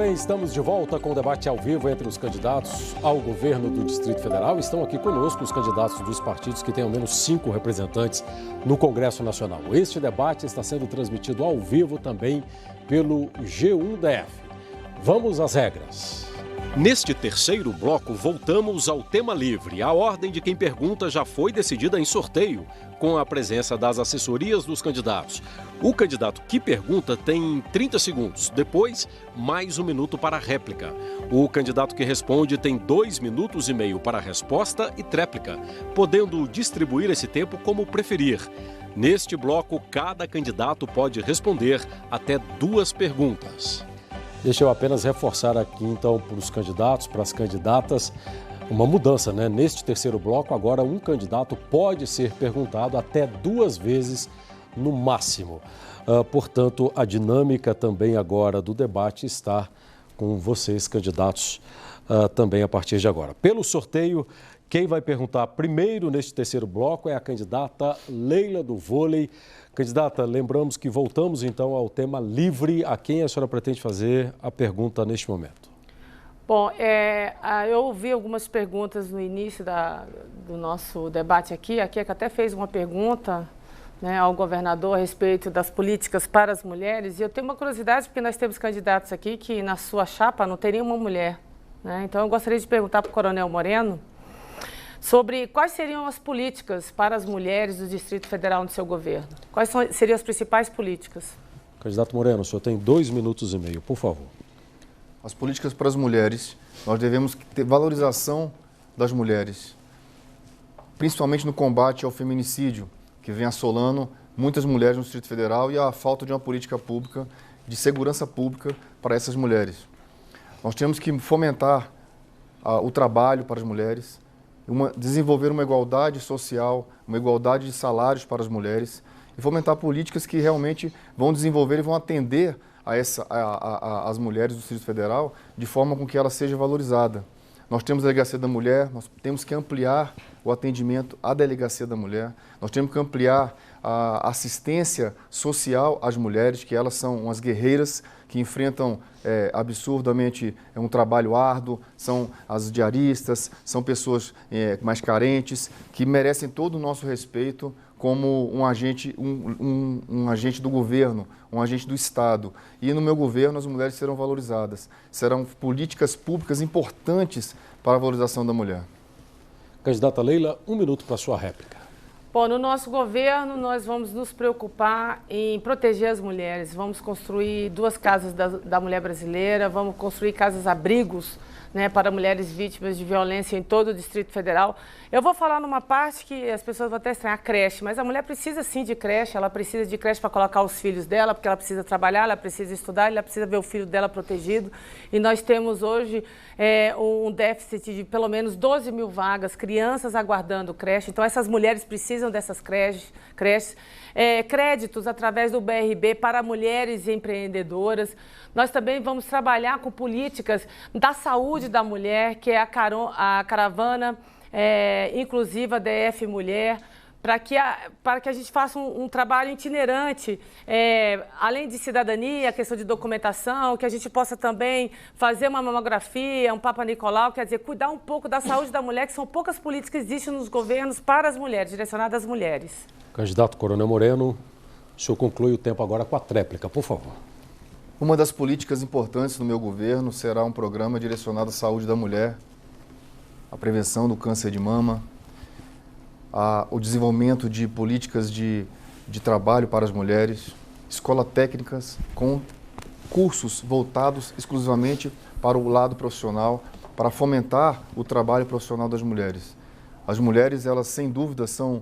bem, estamos de volta com o debate ao vivo entre os candidatos ao governo do Distrito Federal. Estão aqui conosco os candidatos dos partidos que têm ao menos 5 representantes no Congresso Nacional. Este debate está sendo transmitido ao vivo também pelo G1DF. Vamos às regras. Neste terceiro bloco, voltamos ao tema livre. A ordem de quem pergunta já foi decidida em sorteio, com a presença das assessorias dos candidatos. O candidato que pergunta tem 30 segundos, depois mais 1 minuto para a réplica. O candidato que responde tem 2 minutos e meio para a resposta e tréplica, podendo distribuir esse tempo como preferir. Neste bloco, cada candidato pode responder até 2 perguntas. Deixa eu apenas reforçar aqui, então, para os candidatos, para as candidatas, uma mudança, né? Neste terceiro bloco, agora um candidato pode ser perguntado até 2 vezes no máximo. Portanto, a dinâmica também agora do debate está com vocês, candidatos, também a partir de agora. Pelo sorteio, quem vai perguntar primeiro neste terceiro bloco é a candidata Leila do Vôlei. Candidata, lembramos que voltamos então ao tema livre. A quem a senhora pretende fazer a pergunta neste momento? Bom, eu ouvi algumas perguntas no início do nosso debate aqui. A Keka até fez uma pergunta, né, ao governador a respeito das políticas para as mulheres. E eu tenho uma curiosidade, porque nós temos candidatos aqui que na sua chapa não tem nenhuma mulher, né? Então eu gostaria de perguntar para o Coronel Moreno sobre quais seriam as políticas para as mulheres do Distrito Federal no seu governo. Quais seriam as principais políticas? Candidato Moreno, o senhor tem 2 minutos e meio, por favor. As políticas para as mulheres, nós devemos ter valorização das mulheres, principalmente no combate ao feminicídio, que vem assolando muitas mulheres no Distrito Federal, e a falta de uma política pública, de segurança pública para essas mulheres. Nós temos que fomentar o trabalho para as mulheres, desenvolver uma igualdade social, uma igualdade de salários para as mulheres e fomentar políticas que realmente vão desenvolver e vão atender as mulheres do Distrito Federal de forma com que ela seja valorizada. Nós temos a Delegacia da Mulher, nós temos que ampliar o atendimento à Delegacia da Mulher, nós temos que ampliar a assistência social às mulheres, que elas são umas guerreiras que enfrentam absurdamente um trabalho árduo, são as diaristas, são pessoas mais carentes, que merecem todo o nosso respeito como um agente do governo, um agente do Estado. E no meu governo as mulheres serão valorizadas. Serão políticas públicas importantes para a valorização da mulher. Candidata Leila, 1 minuto para a sua réplica. Bom, no nosso governo nós vamos nos preocupar em proteger as mulheres. Vamos construir 2 casas da mulher brasileira, vamos construir casas-abrigos, né, para mulheres vítimas de violência em todo o Distrito Federal. Eu vou falar numa parte que as pessoas vão até estranhar, a creche, mas a mulher precisa sim de creche, ela precisa de creche para colocar os filhos dela, porque ela precisa trabalhar, ela precisa estudar, ela precisa ver o filho dela protegido. E nós temos hoje um déficit de pelo menos 12 mil vagas, crianças aguardando creche. Então essas mulheres precisam dessas creches. Créditos através do BRB para mulheres empreendedoras. Nós também vamos trabalhar com políticas da saúde da mulher, que é a caravana inclusiva DF Mulher, para que a gente faça um trabalho itinerante, além de cidadania, a questão de documentação, que a gente possa também fazer uma mamografia, um Papa Nicolau, quer dizer, cuidar um pouco da saúde da mulher, que são poucas políticas que existem nos governos para as mulheres, direcionadas às mulheres. Candidato Coronel Moreno, o senhor conclui o tempo agora com a tréplica, por favor. Uma das políticas importantes do meu governo será um programa direcionado à saúde da mulher, à prevenção do câncer de mama, o desenvolvimento de políticas de trabalho para as mulheres, escolas técnicas com cursos voltados exclusivamente para o lado profissional, para fomentar o trabalho profissional das mulheres. As mulheres, elas sem dúvida são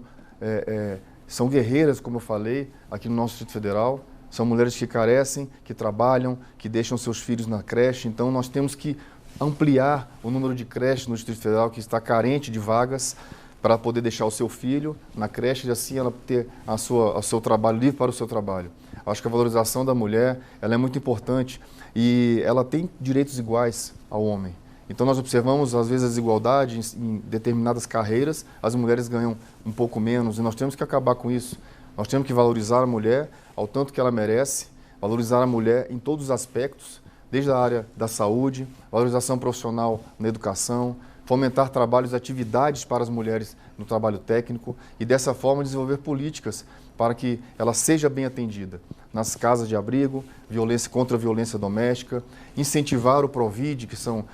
guerreiras, como eu falei, aqui no nosso Distrito Federal. São mulheres que carecem, que trabalham, que deixam seus filhos na creche. Então, nós temos que ampliar o número de creches no Distrito Federal, que está carente de vagas, para poder deixar o seu filho na creche e assim ela ter o seu trabalho livre para o seu trabalho. Acho que a valorização da mulher ela é muito importante e ela tem direitos iguais ao homem. Então nós observamos às vezes a desigualdade em determinadas carreiras, as mulheres ganham um pouco menos e nós temos que acabar com isso. Nós temos que valorizar a mulher ao tanto que ela merece, valorizar a mulher em todos os aspectos, desde a área da saúde, valorização profissional na educação, fomentar trabalhos e atividades para as mulheres no trabalho técnico e, dessa forma, desenvolver políticas para que ela seja bem atendida nas casas de abrigo, violência contra a violência doméstica, incentivar o Provide, que são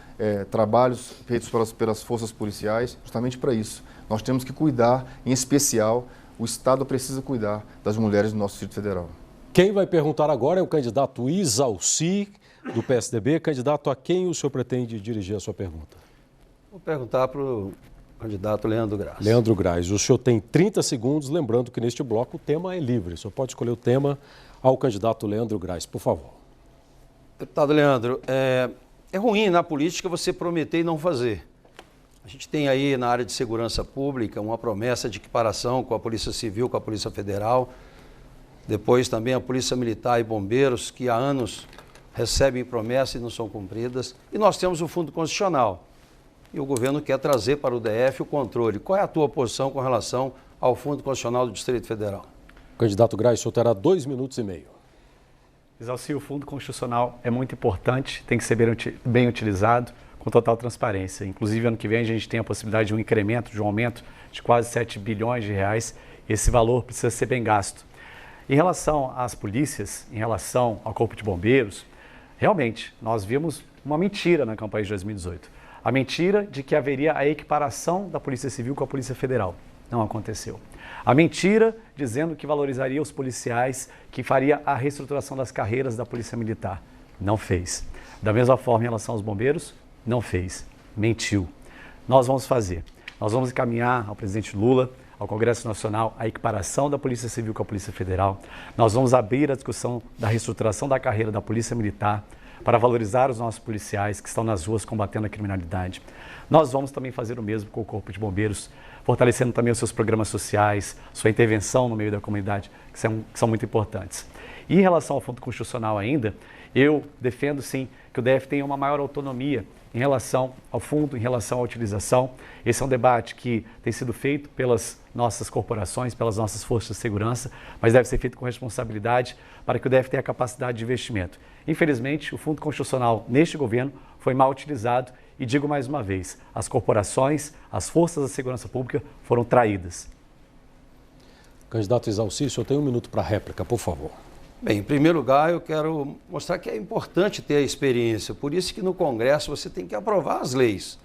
trabalhos feitos pelas forças policiais, justamente para isso. Nós temos que cuidar, em especial, o Estado precisa cuidar das mulheres do nosso Distrito Federal. Quem vai perguntar agora é o candidato Isalci, do PSDB. Candidato, a quem o senhor pretende dirigir a sua pergunta? Vou perguntar para o candidato Leandro Graz. Leandro Graz, o senhor tem 30 segundos, lembrando que neste bloco o tema é livre. O senhor pode escolher o tema ao candidato Leandro Graz, por favor. Deputado Leandro, é ruim na política você prometer e não fazer. A gente tem aí na área de segurança pública uma promessa de equiparação com a Polícia Civil, com a Polícia Federal. Depois também a Polícia Militar e Bombeiros, que há anos recebem promessas e não são cumpridas. E nós temos o Fundo Constitucional. E o governo quer trazer para o DF o controle. Qual é a tua posição com relação ao Fundo Constitucional do Distrito Federal? Candidato Graz, o senhor terá 2 minutos e meio. Isalci, o Fundo Constitucional é muito importante, tem que ser bem utilizado, com total transparência. Inclusive, ano que vem a gente tem a possibilidade de um incremento, de um aumento de quase 7 bilhões de reais. Esse valor precisa ser bem gasto. Em relação às polícias, em relação ao Corpo de Bombeiros, realmente, nós vimos uma mentira na campanha de 2018. A mentira de que haveria a equiparação da Polícia Civil com a Polícia Federal. Não aconteceu. A mentira dizendo que valorizaria os policiais, que faria a reestruturação das carreiras da Polícia Militar. Não fez. Da mesma forma, em relação aos bombeiros, não fez. Mentiu. Nós vamos fazer. Nós vamos encaminhar ao presidente Lula, ao Congresso Nacional, a equiparação da Polícia Civil com a Polícia Federal. Nós vamos abrir a discussão da reestruturação da carreira da Polícia Militar, para valorizar os nossos policiais que estão nas ruas combatendo a criminalidade. Nós vamos também fazer o mesmo com o Corpo de Bombeiros, fortalecendo também os seus programas sociais, sua intervenção no meio da comunidade, que são muito importantes. E em relação ao Fundo Constitucional ainda, eu defendo sim que o DF tenha uma maior autonomia em relação ao fundo, em relação à utilização. Esse é um debate que tem sido feito pelas nossas corporações, pelas nossas forças de segurança, mas deve ser feito com responsabilidade para que o DF tenha capacidade de investimento. Infelizmente, o Fundo Constitucional neste governo foi mal utilizado e digo mais uma vez, as corporações, as forças da segurança pública foram traídas. Candidato Isalci, o senhor tem 1 minuto para a réplica, por favor. Bem, em primeiro lugar, eu quero mostrar que é importante ter a experiência. Por isso que no Congresso você tem que aprovar as leis.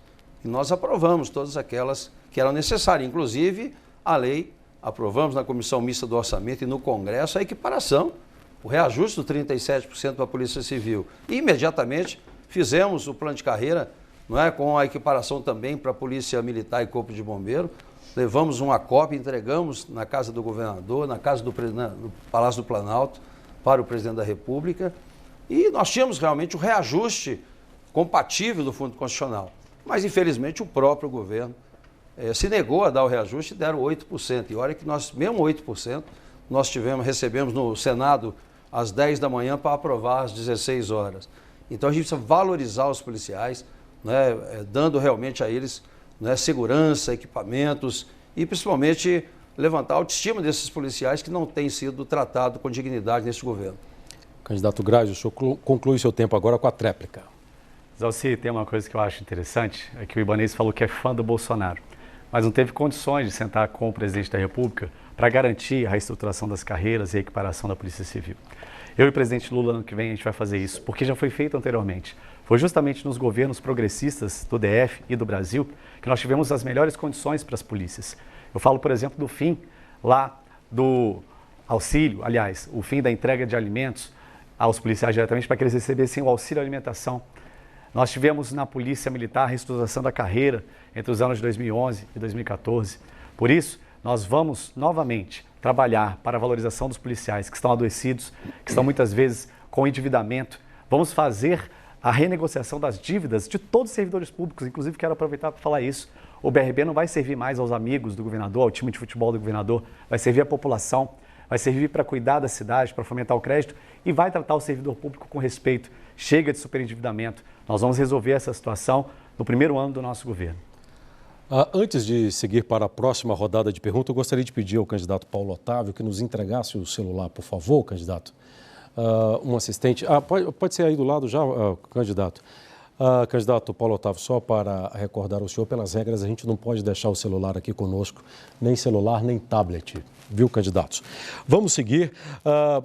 E nós aprovamos todas aquelas que eram necessárias. Inclusive, a lei, aprovamos na Comissão Mista do Orçamento e no Congresso a equiparação, o reajuste do 37% para a Polícia Civil. E imediatamente fizemos o plano de carreira, não é, com a equiparação também para a Polícia Militar e Corpo de Bombeiro. Levamos uma cópia, entregamos na casa do governador, na casa do Palácio do Planalto, para o presidente da República, e nós tínhamos realmente o reajuste compatível do Fundo Constitucional. Mas, infelizmente, o próprio governo se negou a dar o reajuste e deram 8%. E olha que nós, mesmo 8%, nós recebemos no Senado às 10 da manhã para aprovar às 16 horas. Então, a gente precisa valorizar os policiais, né, dando realmente a eles, né, segurança, equipamentos e, principalmente, levantar a autoestima desses policiais que não têm sido tratados com dignidade neste governo. Candidato Graz, o senhor conclui seu tempo agora com a tréplica. Isalci, tem uma coisa que eu acho interessante, é que o Ibanez falou que é fã do Bolsonaro, mas não teve condições de sentar com o presidente da República para garantir a reestruturação das carreiras e a equiparação da Polícia Civil. Eu e o presidente Lula, ano que vem, a gente vai fazer isso, porque já foi feito anteriormente. Foi justamente nos governos progressistas do DF e do Brasil que nós tivemos as melhores condições para as polícias. Eu falo, por exemplo, do fim lá do auxílio, aliás, o fim da entrega de alimentos aos policiais diretamente para que eles recebessem o auxílio alimentação. Nós tivemos na Polícia Militar a reestruturação da carreira entre os anos de 2011 e 2014. Por isso, nós vamos novamente trabalhar para a valorização dos policiais que estão adoecidos, que estão muitas vezes com endividamento. Vamos fazer a renegociação das dívidas de todos os servidores públicos. Inclusive, quero aproveitar para falar isso. O BRB não vai servir mais aos amigos do governador, ao time de futebol do governador, vai servir à população, vai servir para cuidar da cidade, para fomentar o crédito e vai tratar o servidor público com respeito. Chega de superendividamento. Nós vamos resolver essa situação no primeiro ano do nosso governo. Antes de seguir para a próxima rodada de perguntas, eu gostaria de pedir ao candidato Paulo Otávio que nos entregasse o celular, por favor, candidato. um assistente. Pode ser aí do lado já, candidato. Candidato Paulo Otávio, só para recordar ao senhor, pelas regras, a gente não pode deixar o celular aqui conosco, nem celular, nem tablet, viu, candidatos? Vamos seguir.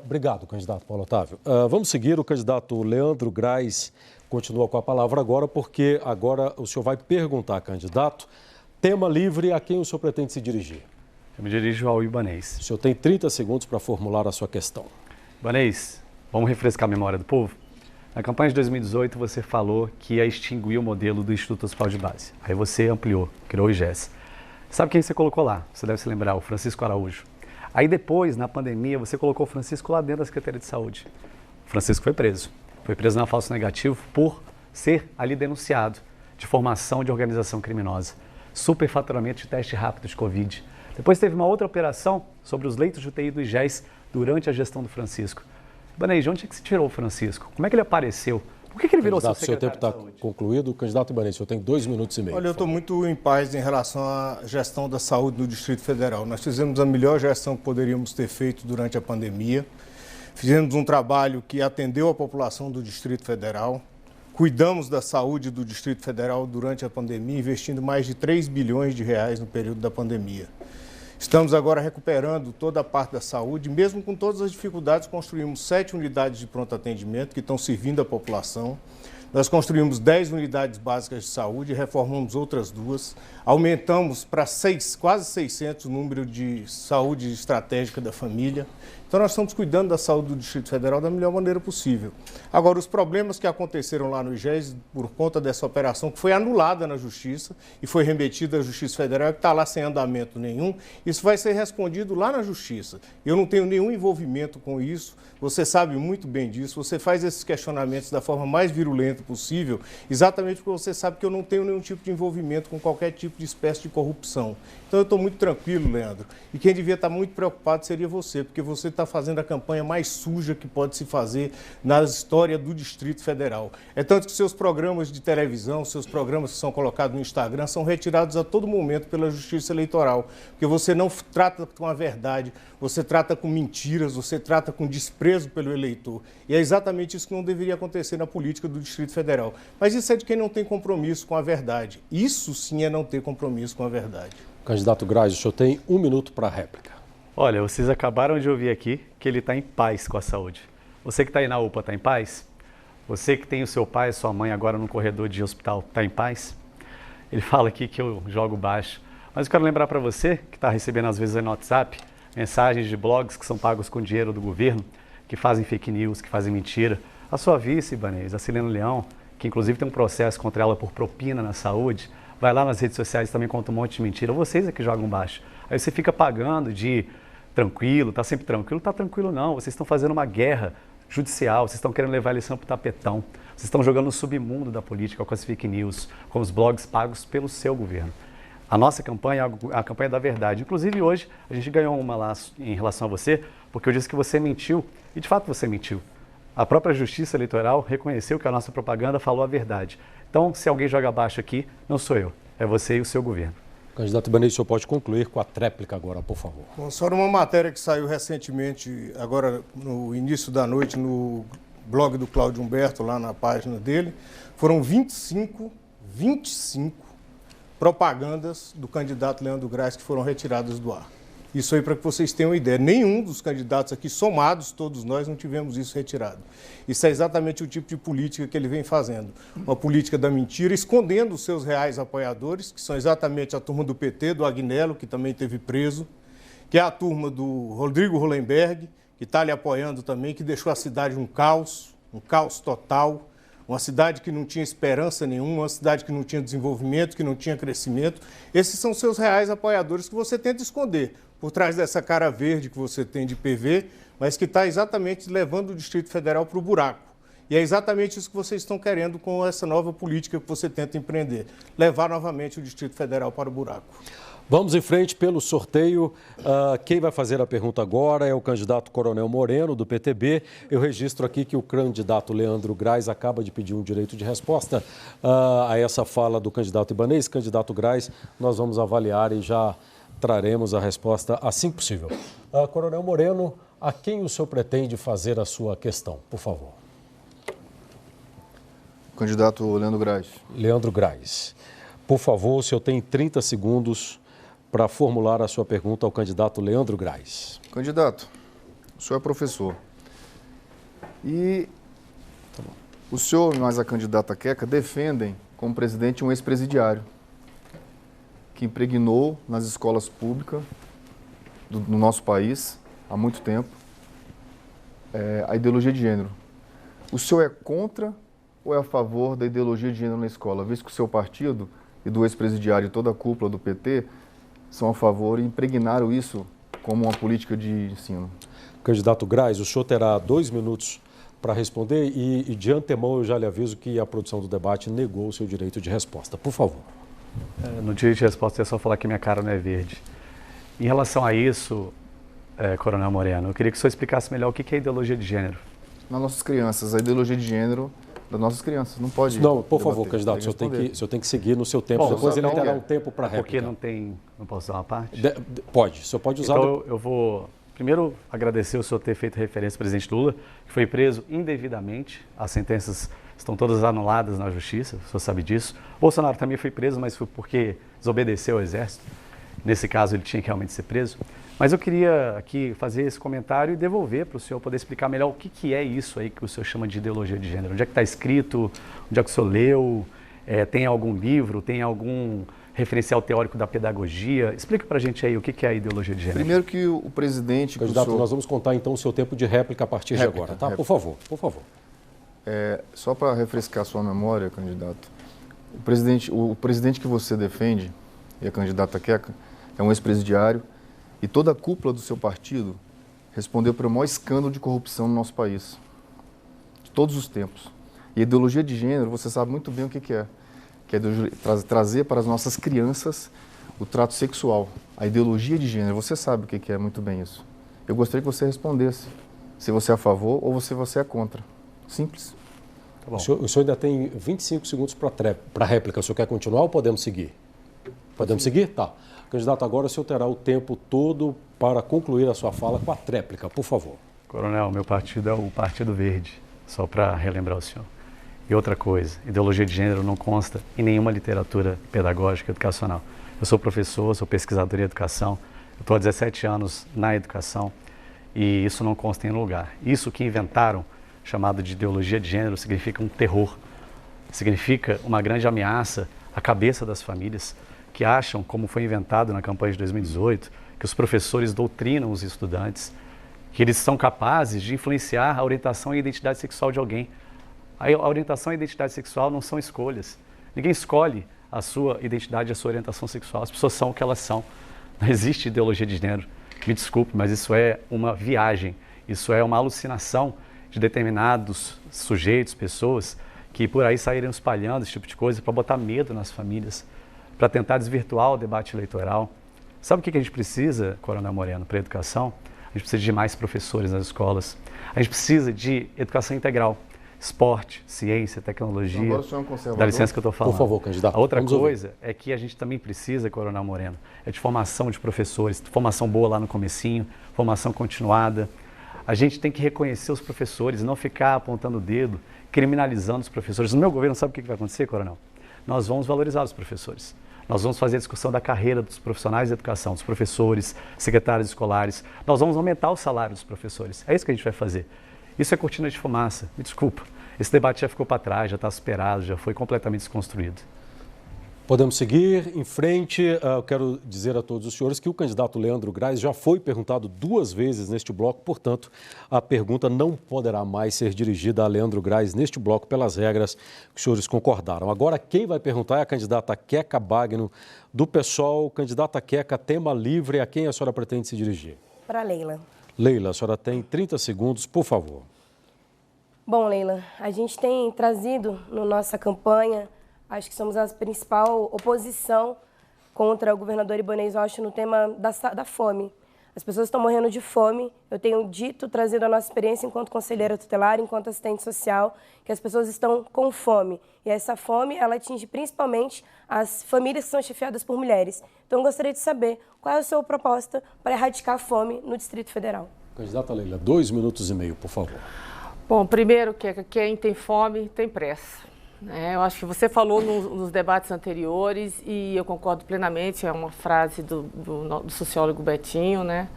Obrigado, candidato Paulo Otávio. Vamos seguir. O candidato Leandro Grais continua com a palavra agora, porque agora o senhor vai perguntar, candidato, tema livre, a quem o senhor pretende se dirigir? Eu me dirijo ao Ibanez. O senhor tem 30 segundos para formular a sua questão. Ibanez, vamos refrescar a memória do povo? Na campanha de 2018, você falou que ia extinguir o modelo do Instituto Hospital de Base. Aí você ampliou, criou o IGES. Sabe quem você colocou lá? Você deve se lembrar, o Francisco Araújo. Aí depois, na pandemia, você colocou o Francisco lá dentro da Secretaria de Saúde. O Francisco foi preso. Foi preso na falso negativo por ser ali denunciado de formação de organização criminosa. Superfaturamento de teste rápido de Covid. Depois teve uma outra operação sobre os leitos de UTI do IGES durante a gestão do Francisco. Ibanez, de onde é que se tirou o Francisco? Como é que ele apareceu? Por que ele virou seu secretário de saúde? Seu tempo está concluído. Candidato Ibanez, o senhor tem 2 minutos e meio. Olha, eu estou muito em paz em relação à gestão da saúde no Distrito Federal. Nós fizemos a melhor gestão que poderíamos ter feito durante a pandemia. Fizemos um trabalho que atendeu a população do Distrito Federal. Cuidamos da saúde do Distrito Federal durante a pandemia, investindo mais de 3 bilhões de reais no período da pandemia. Estamos agora recuperando toda a parte da saúde, mesmo com todas as dificuldades, construímos 7 unidades de pronto atendimento que estão servindo a população. Nós construímos 10 unidades básicas de saúde, reformamos outras 2, aumentamos para quase 600 o número de saúde estratégica da família. Então, nós estamos cuidando da saúde do Distrito Federal da melhor maneira possível. Agora, os problemas que aconteceram lá no IGES, por conta dessa operação, que foi anulada na Justiça e foi remetida à Justiça Federal, que está lá sem andamento nenhum, isso vai ser respondido lá na Justiça. Eu não tenho nenhum envolvimento com isso, você sabe muito bem disso, você faz esses questionamentos da forma mais virulenta possível, exatamente porque você sabe que eu não tenho nenhum tipo de envolvimento com qualquer tipo de espécie de corrupção. Então, eu estou muito tranquilo, Leandro, e quem devia estar muito preocupado seria você, porque você está fazendo a campanha mais suja que pode se fazer na história do Distrito Federal. É tanto que seus programas de televisão, seus programas que são colocados no Instagram são retirados a todo momento pela Justiça Eleitoral, porque você não trata com a verdade, você trata com mentiras, você trata com desprezo pelo eleitor. E é exatamente isso que não deveria acontecer na política do Distrito Federal. Mas isso é de quem não tem compromisso com a verdade. Isso sim é não ter compromisso com a verdade. Candidato Grais, o senhor tem 1 minuto para a réplica. Olha, vocês acabaram de ouvir aqui que ele está em paz com a saúde. Você que está aí na UPA está em paz? Você que tem o seu pai e sua mãe agora no corredor de hospital está em paz? Ele fala aqui que eu jogo baixo. Mas eu quero lembrar para você que está recebendo às vezes aí no WhatsApp mensagens de blogs que são pagos com dinheiro do governo, que fazem fake news, que fazem mentira. A sua vice, Ibanez, a Silene Leão, que inclusive tem um processo contra ela por propina na saúde, vai lá nas redes sociais e também conta um monte de mentira. Vocês é que jogam baixo. Aí você fica pagando de tranquilo, tá sempre tranquilo. Tá tranquilo não, vocês estão fazendo uma guerra judicial, vocês estão querendo levar a eleição para o tapetão. Vocês estão jogando no submundo da política com as fake news, com os blogs pagos pelo seu governo. A nossa campanha é a campanha da verdade. Inclusive hoje a gente ganhou uma lá em relação a você, porque eu disse que você mentiu, e de fato você mentiu. A própria Justiça Eleitoral reconheceu que a nossa propaganda falou a verdade. Então, se alguém joga abaixo aqui, não sou eu, é você e o seu governo. Candidato Ibanez, o senhor pode concluir com a tréplica agora, por favor. Bom, só numa matéria que saiu recentemente, agora no início da noite, no blog do Cláudio Humberto, lá na página dele, foram 25 propagandas do candidato Leandro Grais que foram retiradas do ar. Isso aí para que vocês tenham uma ideia. Nenhum dos candidatos aqui, somados, todos nós, não tivemos isso retirado. Isso é exatamente o tipo de política que ele vem fazendo. Uma política da mentira, escondendo os seus reais apoiadores, que são exatamente a turma do PT, do Agnello, que também teve preso, que é a turma do Rodrigo Hollenberg, que está ali apoiando também, que deixou a cidade um caos total. Uma cidade que não tinha esperança nenhuma, uma cidade que não tinha desenvolvimento, que não tinha crescimento. Esses são seus reais apoiadores que você tenta esconder por trás dessa cara verde que você tem de PV, mas que está exatamente levando o Distrito Federal para o buraco. E é exatamente isso que vocês estão querendo com essa nova política que você tenta empreender, levar novamente o Distrito Federal para o buraco. Vamos em frente pelo sorteio. Quem vai fazer a pergunta agora é o candidato Coronel Moreno, do PTB. Eu registro aqui que o candidato Leandro Grais acaba de pedir um direito de resposta a essa fala do candidato Ibanez. Candidato Grais, nós vamos avaliar e já traremos a resposta assim que possível. Coronel Moreno, a quem o senhor pretende fazer a sua questão, por favor? Candidato Leandro Grais. Leandro Grais. Por favor, o senhor tem 30 segundos para formular a sua pergunta ao candidato Leandro Grais. Candidato, o senhor é professor. E o senhor, mais a candidata Queca, defendem como presidente um ex-presidiário que impregnou nas escolas públicas do nosso país, há muito tempo, a ideologia de gênero. O senhor é contra ou é a favor da ideologia de gênero na escola? Visto que o seu partido e do ex-presidiário e toda a cúpula do PT são a favor e impregnaram isso como uma política de ensino. Candidato Grais, o senhor terá 2 minutos para responder e de antemão eu já lhe aviso que a produção do debate negou o seu direito de resposta. Por favor. No direito de resposta é só falar que minha cara não é verde. Em relação a isso, Coronel Moreno, eu queria que o senhor explicasse melhor o que é ideologia de gênero. Nas nossas crianças, a ideologia de gênero das nossas crianças, não pode... Não, por favor, candidato, o senhor tem que seguir no seu tempo. Bom, depois ele terá um tempo para réplica. Porque não posso dar uma parte? Pode, o senhor pode usar... Então eu vou primeiro agradecer o senhor ter feito referência ao presidente Lula, que foi preso indevidamente. As sentenças estão todas anuladas na justiça, o senhor sabe disso. Bolsonaro também foi preso, mas foi porque desobedeceu ao exército. Nesse caso, ele tinha que realmente ser preso. Mas eu queria aqui fazer esse comentário e devolver para o senhor poder explicar melhor o que é isso aí que o senhor chama de ideologia de gênero. Onde é que está escrito? Onde é que o senhor leu? Tem algum livro? Tem algum referencial teórico da pedagogia? Explica para a gente aí o que é a ideologia de gênero. Primeiro que o presidente... Candidato, nós vamos contar então o seu tempo de réplica a partir de agora, tá? Por favor, por favor. Só para refrescar sua memória, candidato, o presidente que você defende, e a candidata Queca, é um ex-presidiário, e toda a cúpula do seu partido respondeu pelo maior escândalo de corrupção no nosso país, de todos os tempos. E a ideologia de gênero, você sabe muito bem o que é trazer para as nossas crianças o trato sexual. A ideologia de gênero, você sabe o que é muito bem isso. Eu gostaria que você respondesse se você é a favor ou se você é contra. Simples. Tá bom. O senhor ainda tem 25 segundos para réplica. O senhor quer continuar ou podemos seguir? Podemos seguir? Tá. Candidato, agora o senhor terá o tempo todo para concluir a sua fala com a tréplica, por favor. Coronel, meu partido é o Partido Verde, só para relembrar o senhor. E outra coisa, ideologia de gênero não consta em nenhuma literatura pedagógica educacional. Eu sou professor, sou pesquisador em educação, eu estou há 17 anos na educação e isso não consta em lugar. Isso que inventaram, chamado de ideologia de gênero, significa um terror, significa uma grande ameaça à cabeça das famílias, que acham, como foi inventado na campanha de 2018, que os professores doutrinam os estudantes, que eles são capazes de influenciar a orientação e a identidade sexual de alguém. A orientação e a identidade sexual não são escolhas. Ninguém escolhe a sua identidade e a sua orientação sexual. As pessoas são o que elas são. Não existe ideologia de gênero. Me desculpe, mas isso é uma viagem. Isso é uma alucinação de determinados sujeitos, pessoas, que por aí saíram espalhando esse tipo de coisa para botar medo nas famílias, para tentar desvirtuar o debate eleitoral. Sabe o que a gente precisa, Coronel Moreno, para a educação? A gente precisa de mais professores nas escolas. A gente precisa de educação integral. Esporte, ciência, tecnologia. Agora o senhor é um conservador. Dá licença que eu estou falando. Por favor, candidato. A outra coisa é que a gente também precisa, Coronel Moreno, é de formação de professores, formação boa lá no comecinho, formação continuada. A gente tem que reconhecer os professores, não ficar apontando o dedo, criminalizando os professores. No meu governo, sabe o que vai acontecer, Coronel? Nós vamos valorizar os professores. Nós vamos fazer a discussão da carreira dos profissionais de educação, dos professores, secretários escolares. Nós vamos aumentar o salário dos professores. É isso que a gente vai fazer. Isso é cortina de fumaça. Me desculpa. Esse debate já ficou para trás, já está superado, já foi completamente desconstruído. Podemos seguir em frente. Eu quero dizer a todos os senhores que o candidato Leandro Grais já foi perguntado 2 vezes neste bloco, portanto, a pergunta não poderá mais ser dirigida a Leandro Grais neste bloco pelas regras que os senhores concordaram. Agora, quem vai perguntar é a candidata Queca Bagno, do PSOL. Candidata Queca, tema livre, a quem a senhora pretende se dirigir? Para Leila. Leila, a senhora tem 30 segundos, por favor. Bom, Leila, a gente tem trazido na nossa campanha, acho que somos a principal oposição contra o governador Ibanez Rocha no tema da fome. As pessoas estão morrendo de fome. Eu tenho dito, trazido a nossa experiência enquanto conselheira tutelar, enquanto assistente social, que as pessoas estão com fome. E essa fome, ela atinge principalmente as famílias que são chefiadas por mulheres. Então, eu gostaria de saber qual é a sua proposta para erradicar a fome no Distrito Federal. Candidata Leila, 2 minutos e meio, por favor. Bom, primeiro que quem tem fome tem pressa. Eu acho que você falou nos debates anteriores e eu concordo plenamente, é uma frase do sociólogo Betinho, né?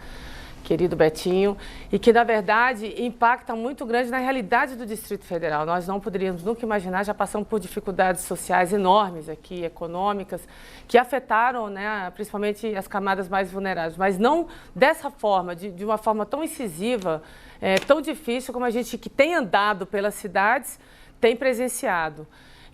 Querido Betinho, e que, na verdade, impacta muito grande na realidade do Distrito Federal. Nós não poderíamos nunca imaginar, já passamos por dificuldades sociais enormes aqui, econômicas, que afetaram, né, principalmente as camadas mais vulneráveis, mas não dessa forma, de uma forma tão incisiva, tão difícil como a gente que tem andado pelas cidades tem presenciado.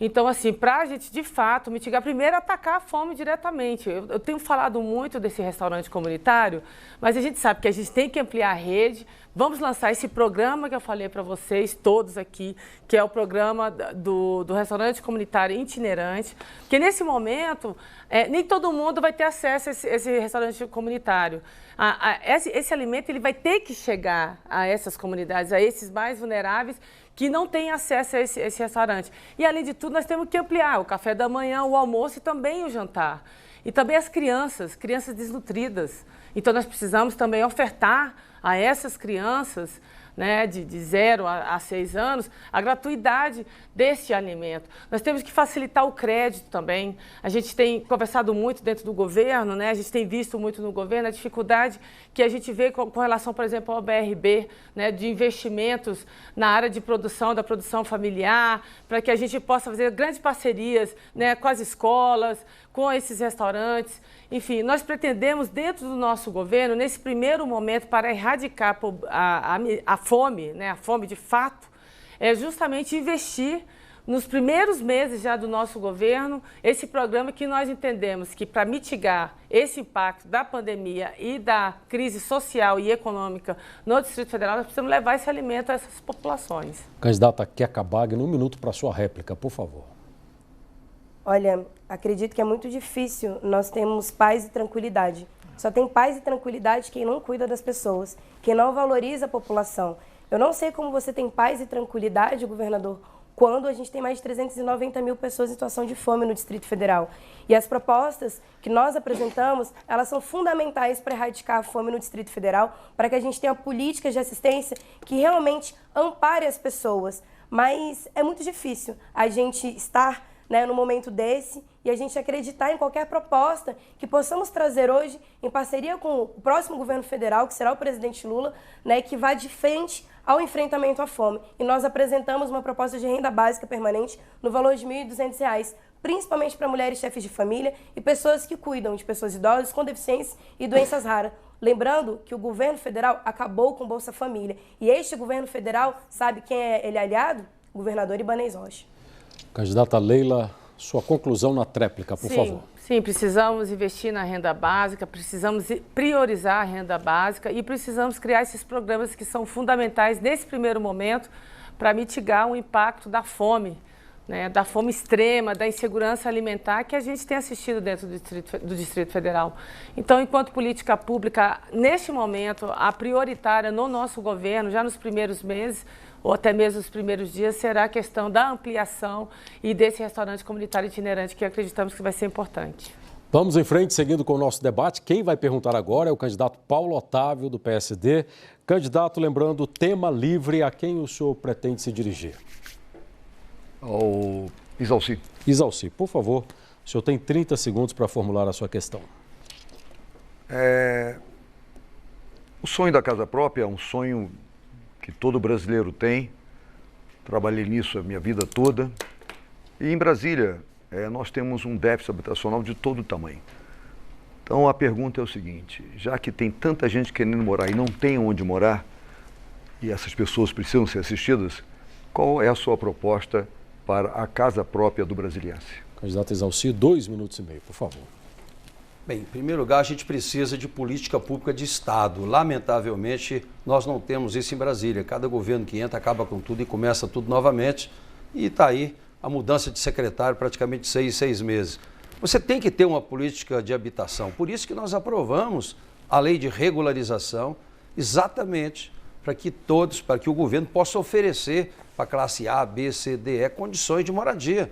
Então, assim, para a gente, de fato, mitigar, primeiro, atacar a fome diretamente. Eu tenho falado muito desse restaurante comunitário, mas a gente sabe que a gente tem que ampliar a rede. Vamos lançar esse programa que eu falei para vocês, todos aqui, que é o programa do restaurante comunitário itinerante, porque nesse momento, nem todo mundo vai ter acesso a esse restaurante comunitário. Esse alimento ele vai ter que chegar a essas comunidades, a esses mais vulneráveis, que não têm acesso a esse restaurante. E, além de tudo, nós temos que ampliar o café da manhã, o almoço e também o jantar. E também as crianças desnutridas. Então, nós precisamos também ofertar a essas crianças, né, de 0 a 6 anos, a gratuidade desse alimento. Nós temos que facilitar o crédito também. A gente tem conversado muito dentro do governo, né, a gente tem visto muito no governo a dificuldade que a gente vê com relação, por exemplo, ao BRB, né, de investimentos na área de produção, da produção familiar, para que a gente possa fazer grandes parcerias, né, com as escolas, com esses restaurantes. Enfim, nós pretendemos, dentro do nosso governo, nesse primeiro momento, para erradicar a fome, né, a fome de fato, é justamente investir nos primeiros meses já do nosso governo, esse programa que nós entendemos que, para mitigar esse impacto da pandemia e da crise social e econômica no Distrito Federal, nós precisamos levar esse alimento a essas populações. Candidata Queca Bagno, 1 minuto para a sua réplica, por favor. Olha, acredito que é muito difícil nós termos paz e tranquilidade. Só tem paz e tranquilidade quem não cuida das pessoas, quem não valoriza a população. Eu não sei como você tem paz e tranquilidade, governador, quando a gente tem mais de 390 mil pessoas em situação de fome no Distrito Federal. E as propostas que nós apresentamos, elas são fundamentais para erradicar a fome no Distrito Federal, para que a gente tenha políticas de assistência que realmente ampare as pessoas. Mas é muito difícil a gente estar, né, no momento desse, e a gente acreditar em qualquer proposta que possamos trazer hoje, em parceria com o próximo governo federal, que será o presidente Lula, né, que vá de frente ao enfrentamento à fome. E nós apresentamos uma proposta de renda básica permanente no valor de R$ 1.200, principalmente para mulheres chefes de família e pessoas que cuidam de pessoas idosas com deficiências e doenças raras. Lembrando que o governo federal acabou com o Bolsa Família. E este governo federal, sabe quem é ele aliado? O governador Ibanez Rocha. Candidata Leila, sua conclusão na tréplica, por favor. Sim, precisamos investir na renda básica, precisamos priorizar a renda básica e precisamos criar esses programas que são fundamentais nesse primeiro momento para mitigar o impacto da fome, né, da fome extrema, da insegurança alimentar que a gente tem assistido dentro do Distrito Federal. Então, enquanto política pública, neste momento, a prioritária no nosso governo, já nos primeiros meses, ou até mesmo os primeiros dias, será a questão da ampliação e desse restaurante comunitário itinerante, que acreditamos que vai ser importante. Vamos em frente, seguindo com o nosso debate. Quem vai perguntar agora é o candidato Paulo Otávio, do PSD. Candidato, lembrando, tema livre, a quem o senhor pretende se dirigir? Ao Isalci. Isalci, por favor, o senhor tem 30 segundos para formular a sua questão. O sonho da casa própria é um sonho que todo brasileiro tem. Trabalhei nisso a minha vida toda. E em Brasília, nós temos um déficit habitacional de todo tamanho. Então a pergunta é o seguinte: já que tem tanta gente querendo morar e não tem onde morar, e essas pessoas precisam ser assistidas, qual é a sua proposta para a casa própria do brasiliense? Candidato Isalci, 2 minutos e meio, por favor. Bem, em primeiro lugar, a gente precisa de política pública de Estado. Lamentavelmente, nós não temos isso em Brasília. Cada governo que entra acaba com tudo e começa tudo novamente. E está aí a mudança de secretário praticamente 6 meses. Você tem que ter uma política de habitação. Por isso que nós aprovamos a lei de regularização, exatamente para que o governo possa oferecer para a classe A, B, C, D, E condições de moradia.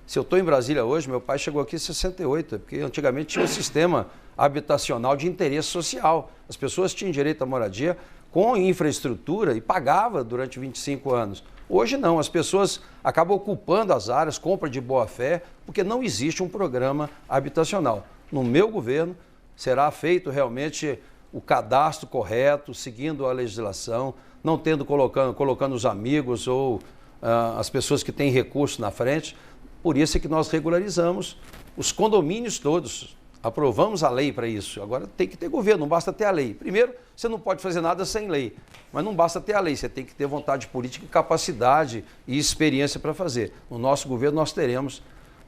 Se eu estou em Brasília hoje, meu pai chegou aqui em 68, porque antigamente tinha um sistema habitacional de interesse social. As pessoas tinham direito à moradia com infraestrutura e pagava durante 25 anos. Hoje não, as pessoas acabam ocupando as áreas, compra de boa fé, porque não existe um programa habitacional. No meu governo, será feito realmente o cadastro correto, seguindo a legislação, não tendo colocando os amigos ou as pessoas que têm recursos na frente. Por isso é que nós regularizamos os condomínios todos. Aprovamos a lei para isso. Agora tem que ter governo, não basta ter a lei. Primeiro, você não pode fazer nada sem lei, mas não basta ter a lei, você tem que ter vontade política, capacidade e experiência para fazer. No nosso governo nós teremos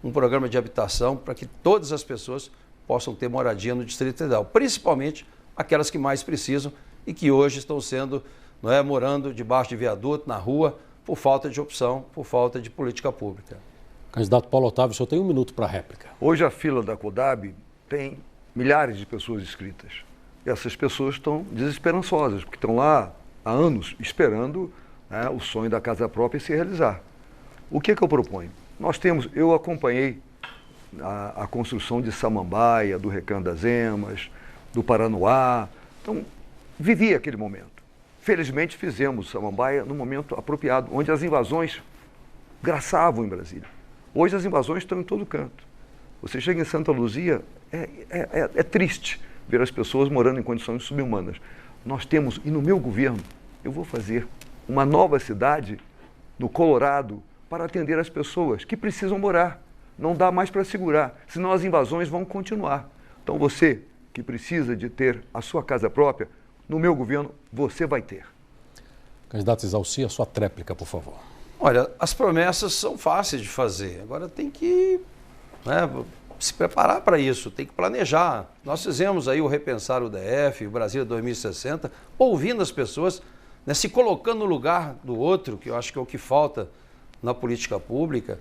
um programa de habitação para que todas as pessoas possam ter moradia no Distrito Federal, principalmente aquelas que mais precisam e que hoje estão sendo, morando debaixo de viaduto, na rua, por falta de opção, por falta de política pública. Candidato Paulo Otávio, o senhor tem 1 minuto para a réplica. Hoje a fila da CODAB tem milhares de pessoas inscritas. E essas pessoas estão desesperançosas, porque estão lá há anos esperando, né, o sonho da casa própria se realizar. O que eu proponho? Eu acompanhei a construção de Samambaia, do Recanto das Emas, do Paranoá. Então, vivi aquele momento. Felizmente fizemos Samambaia no momento apropriado, onde as invasões graçavam em Brasília. Hoje as invasões estão em todo canto. Você chega em Santa Luzia, é triste ver as pessoas morando em condições subhumanas. Nós temos, e no meu governo, eu vou fazer uma nova cidade no Colorado para atender as pessoas que precisam morar. Não dá mais para segurar, senão as invasões vão continuar. Então você que precisa de ter a sua casa própria, no meu governo você vai ter. Candidato Exalci, a sua tréplica, por favor. Olha, as promessas são fáceis de fazer, agora tem que se preparar para isso, tem que planejar. Nós fizemos aí o Repensar o DF, o Brasília 2060, ouvindo as pessoas, se colocando no lugar do outro, que eu acho que é o que falta na política pública.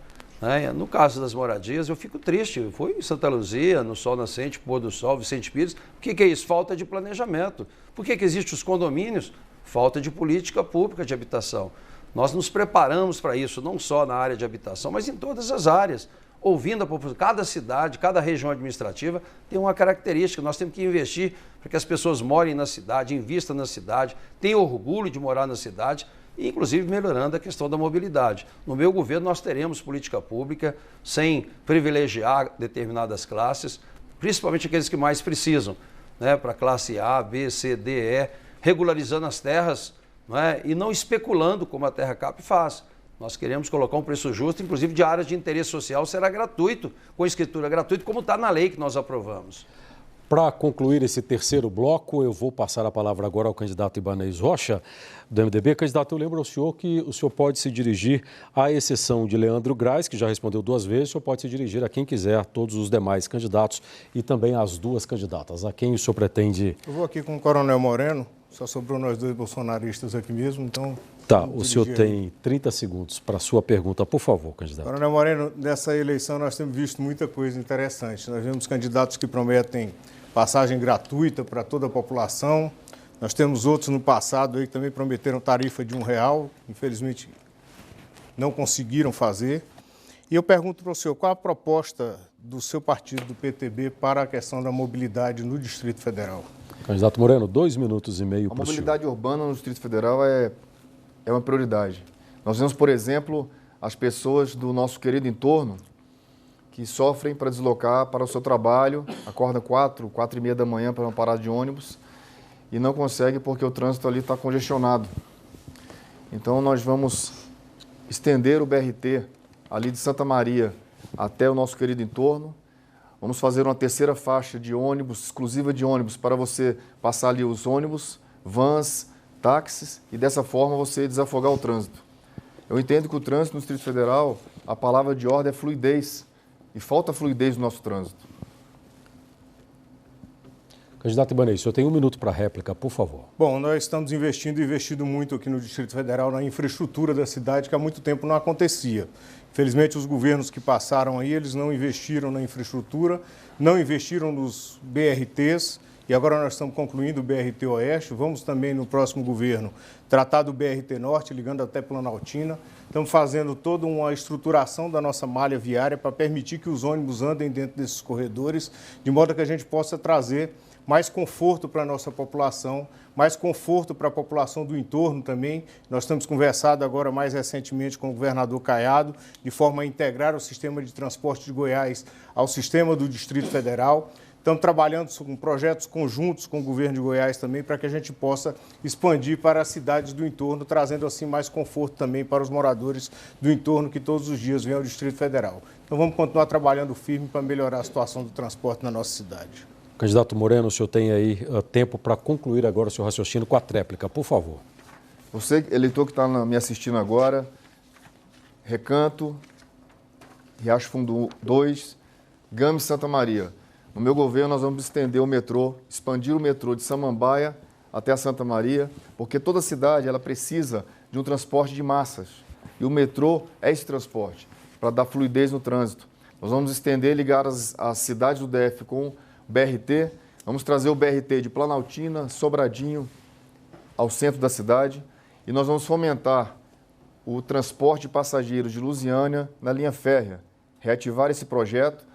No caso das moradias, eu fico triste. Eu fui em Santa Luzia, no Sol Nascente, Pôr do Sol, Vicente Pires. O que é isso? Falta de planejamento. Por que existem os condomínios? Falta de política pública de habitação. Nós nos preparamos para isso, não só na área de habitação, mas em todas as áreas. Ouvindo a população, cada cidade, cada região administrativa tem uma característica. Nós temos que investir para que as pessoas morem na cidade, invistam na cidade, tenham orgulho de morar na cidade, e inclusive melhorando a questão da mobilidade. No meu governo nós teremos política pública sem privilegiar determinadas classes, principalmente aqueles que mais precisam, para a classe A, B, C, D, E, regularizando as terras, e não especulando como a Terra Cap faz. Nós queremos colocar um preço justo, inclusive de áreas de interesse social, será gratuito, com escritura gratuita, como está na lei que nós aprovamos. Para concluir esse terceiro bloco, eu vou passar a palavra agora ao candidato Ibanez Rocha, do MDB. Candidato, eu lembro ao senhor que o senhor pode se dirigir, à exceção de Leandro Graz, que já respondeu 2 vezes, o senhor pode se dirigir a quem quiser, a todos os demais candidatos e também às 2 candidatas. A quem o senhor pretende... Eu vou aqui com o Coronel Moreno, só sobrou nós 2 bolsonaristas aqui mesmo, então... Tá, o senhor tem 30 segundos para a sua pergunta, por favor, candidato. Coronel Moreno, nessa eleição nós temos visto muita coisa interessante. Nós vemos candidatos que prometem passagem gratuita para toda a população. Nós temos outros no passado aí que também prometeram tarifa de R$1, infelizmente não conseguiram fazer. E eu pergunto para o senhor, qual a proposta do seu partido, do PTB, para a questão da mobilidade no Distrito Federal? Candidato Moreno, 2 minutos e meio para o senhor. A mobilidade urbana no Distrito Federal é uma prioridade. Nós vemos, por exemplo, as pessoas do nosso querido entorno que sofrem para deslocar para o seu trabalho, acordam 4h30 da manhã para uma parada de ônibus e não conseguem porque o trânsito ali está congestionado. Então nós vamos estender o BRT ali de Santa Maria até o nosso querido entorno. Vamos fazer uma 3ª faixa de ônibus, exclusiva de ônibus, para você passar ali os ônibus, vans, táxis e dessa forma você desafogar o trânsito. Eu entendo que o trânsito no Distrito Federal, a palavra de ordem é fluidez. E falta fluidez no nosso trânsito. Candidato Ibanez, o senhor tem 1 minuto para a réplica, por favor. Bom, nós estamos investindo muito aqui no Distrito Federal na infraestrutura da cidade, que há muito tempo não acontecia. Infelizmente, os governos que passaram aí, eles não investiram na infraestrutura, não investiram nos BRTs, e agora nós estamos concluindo o BRT Oeste. Vamos também, no próximo governo, tratar do BRT Norte, ligando até Planaltina. Estamos fazendo toda uma estruturação da nossa malha viária para permitir que os ônibus andem dentro desses corredores, de modo que a gente possa trazer mais conforto para a nossa população, mais conforto para a população do entorno também. Nós temos conversado agora mais recentemente com o governador Caiado, de forma a integrar o sistema de transporte de Goiás ao sistema do Distrito Federal. Estamos trabalhando com projetos conjuntos com o governo de Goiás também, para que a gente possa expandir para as cidades do entorno, trazendo assim mais conforto também para os moradores do entorno que todos os dias vêm ao Distrito Federal. Então vamos continuar trabalhando firme para melhorar a situação do transporte na nossa cidade. Candidato Moreno, o senhor tem aí tempo para concluir agora o seu raciocínio com a tréplica, por favor. Você, eleitor que está me assistindo agora, Recanto, Riacho Fundo 2, Gama e Santa Maria. No meu governo, nós vamos estender o metrô, expandir o metrô de Samambaia até a Santa Maria, porque toda cidade ela precisa de um transporte de massas. E o metrô é esse transporte, para dar fluidez no trânsito. Nós vamos estender e ligar as cidades do DF com o BRT. Vamos trazer o BRT de Planaltina, Sobradinho, ao centro da cidade. E nós vamos fomentar o transporte de passageiros de Lusiânia na linha férrea. Reativar esse projeto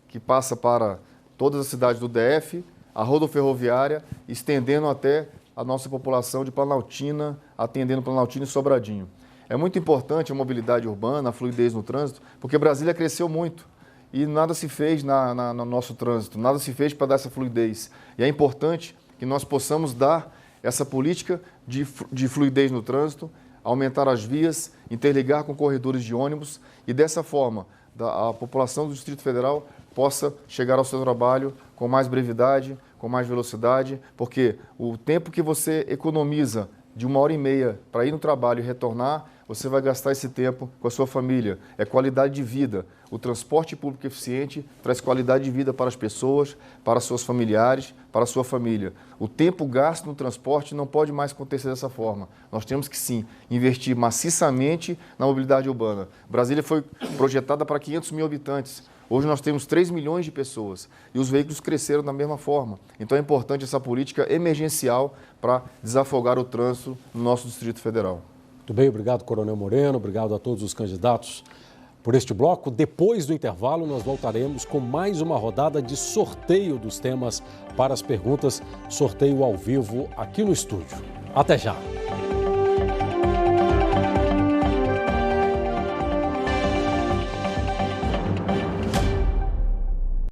que passa para todas as cidades do DF, a rodoferroviária, estendendo até a nossa população de Planaltina, atendendo Planaltina e Sobradinho. É muito importante a mobilidade urbana, a fluidez no trânsito, porque Brasília cresceu muito e nada se fez no nosso trânsito, nada se fez para dar essa fluidez. E é importante que nós possamos dar essa política de fluidez no trânsito, aumentar as vias, interligar com corredores de ônibus e, dessa forma, a população do Distrito Federal possa chegar ao seu trabalho com mais brevidade, com mais velocidade, porque o tempo que você economiza de 1h30 para ir no trabalho e retornar, você vai gastar esse tempo com a sua família. É qualidade de vida. O transporte público eficiente traz qualidade de vida para as pessoas, para seus familiares, para a sua família. O tempo gasto no transporte não pode mais acontecer dessa forma. Nós temos que, sim, investir maciçamente na mobilidade urbana. Brasília foi projetada para 500 mil habitantes. Hoje nós temos 3 milhões de pessoas e os veículos cresceram da mesma forma. Então é importante essa política emergencial para desafogar o trânsito no nosso Distrito Federal. Muito bem, obrigado, Coronel Moreno, obrigado a todos os candidatos por este bloco. Depois do intervalo, nós voltaremos com mais uma rodada de sorteio dos temas para as perguntas, sorteio ao vivo aqui no estúdio. Até já!